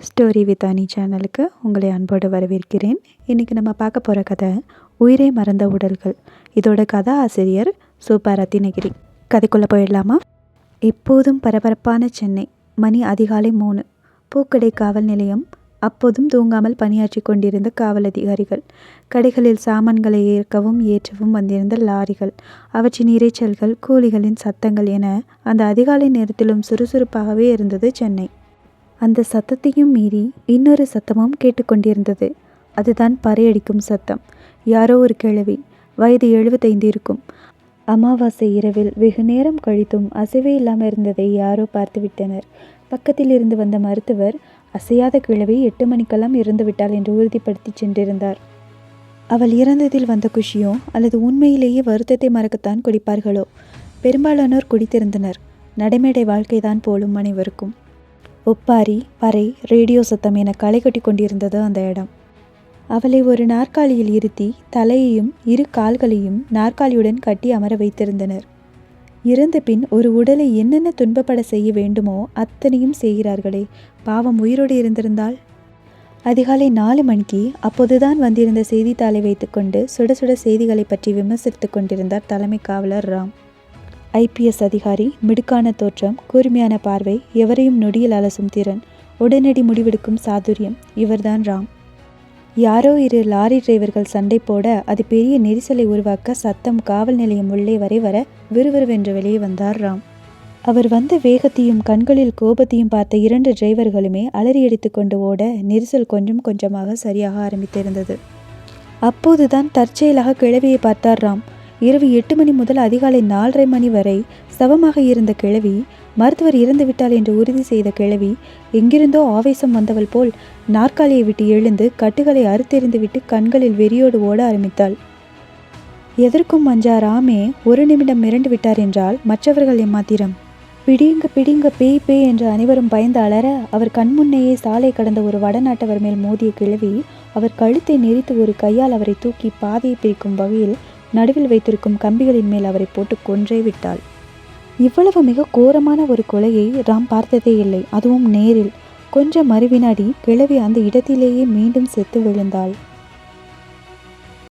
Story with அனி சேனலுக்கு உங்களை அன்போடு வரவேற்கிறேன். இன்றைக்கி நம்ம பார்க்க போகிற கதை உயிரை மறந்த உடல்கள். இதோட கதை ஆசிரியர் சூப்பா ரத்தினகிரி. கதைக்குள்ளே போயிடலாமா? எப்போதும் பரபரப்பான சென்னை. மணி அதிகாலை 3. பூக்கடை காவல் நிலையம். அப்போதும் தூங்காமல் பணியாற்றி கொண்டிருந்த காவல் அதிகாரிகள், கடைகளில் சாமான்களை ஏற்கவும் ஏற்றவும் வந்திருந்த லாரிகள், அவற்றின் இரைச்சல்கள், கூலிகளின் சத்தங்கள் என அந்த அதிகாலை நேரத்திலும் சுறுசுறுப்பாகவே இருந்தது சென்னை. அந்த சத்தத்தையும் மீறி இன்னொரு சத்தமும் கேட்டுக்கொண்டிருந்தது. அதுதான் பறையடிக்கும் சத்தம். யாரோ ஒரு கிழவி, வயது 75 இருக்கும். அமாவாசை இரவில் வெகு நேரம் கழித்தும் அசைவே இல்லாமல் இருந்ததை யாரோ பார்த்துவிட்டனர். பக்கத்தில் இருந்து வந்த மருத்துவர், அசையாத கிழவி 8 மணிக்கெல்லாம் இறந்து விட்டாள் என்று உறுதிப்படுத்தி சென்றிருந்தார். அவள் இறந்ததில் வந்த குஷியோ அல்லது உண்மையிலேயே வருத்தத்தை மறக்கத்தான் குடிப்பார்களோ? பெரும்பாலானோர் குடித்திருந்தனர். நடைமேடை வாழ்க்கைதான் போலும் அனைவருக்கும். ஒப்பாரி, பறை, ரேடியோ சத்தம் என களை கட்டி கொண்டிருந்தது அந்த இடம். அவளை ஒரு நாற்காலியில் இருத்தி தலையையும் 2 கால்களையும் நாற்காலியுடன் கட்டி அமர வைத்திருந்தனர். இறந்த பின் ஒரு உடலை என்னென்ன துன்பப்பட செய்ய வேண்டுமோ அத்தனையும் செய்கிறார்களே, பாவம் உயிரோடு இருந்திருந்தால்? அதிகாலை 4 மணிக்கு அப்போதுதான் வந்திருந்த செய்தித்தாளை வைத்துக்கொண்டு சுட சுட செய்திகளை பற்றி விமர்சித்து கொண்டிருந்தார் தலைமை காவலர் ராம். IPS அதிகாரி, மிடுக்கான தோற்றம், கூர்மையான பார்வை, எவரையும் நொடியில் அலசும் திறன், உடனடி முடிவெடுக்கும் சாதுரியம், இவர்தான் ராம். யாரோ 2 லாரி டிரைவர்கள் சண்டை போட அது பெரிய நெரிசலை உருவாக்க சத்தம் காவல் நிலையம் உள்ளே வர விறுவிறுவென்று வெளியே வந்தார் ராம். அவர் வந்த வேகத்தையும் கண்களில் கோபத்தையும் பார்த்த 2 டிரைவர்களுமே அலறியடித்து கொண்டு ஓட நெரிசல் கொஞ்சம் கொஞ்சமாக சரியாக ஆரம்பித்திருந்தது. அப்போதுதான் தற்செயலாக கிழவியை பார்த்தார் ராம். இரவு 8 மணி முதல் அதிகாலை 4:30 மணி வரை சவமாக இருந்த கிழவி, மருத்துவர் இறந்துவிட்டாள் என்று உறுதி செய்த கிழவி, எங்கிருந்தோ ஆவேசம் வந்தவள் போல் நாற்காலியை விட்டு எழுந்து கட்டுகளை அறுத்தெறிந்துவிட்டு கண்களில் வெறியோடு ஓட ஆரம்பித்தாள். எதற்கும் அஞ்சா ராமே 1 நிமிடம் மிரண்டு விட்டார் என்றால் மற்றவர்கள் எம்மாத்திரம்? பிடியுங்க பிடியுங்க, பேய் பேய் என்று அனைவரும் பயந்து அலற, அவர் கண்முன்னையே சாலை கடந்த ஒரு வடநாட்டவர் மேல் மோதிய கிழவி அவர் கழுத்தை நெரித்து ஒரு கையால் அவரை தூக்கி பாதையை பிரிக்கும் வகையில் நடுவில் வைத்திருக்கும் கம்பிகளின் மேல் அவரை போட்டு கொன்றே விட்டாள். இவ்வளவு மிக கோரமான ஒரு கொலையை ராம் பார்த்ததே இல்லை, அதுவும் நேரில். கொஞ்சம் மறுவினாடி கிழவி அந்த இடத்திலேயே மீண்டும் செத்து விழுந்தாள்.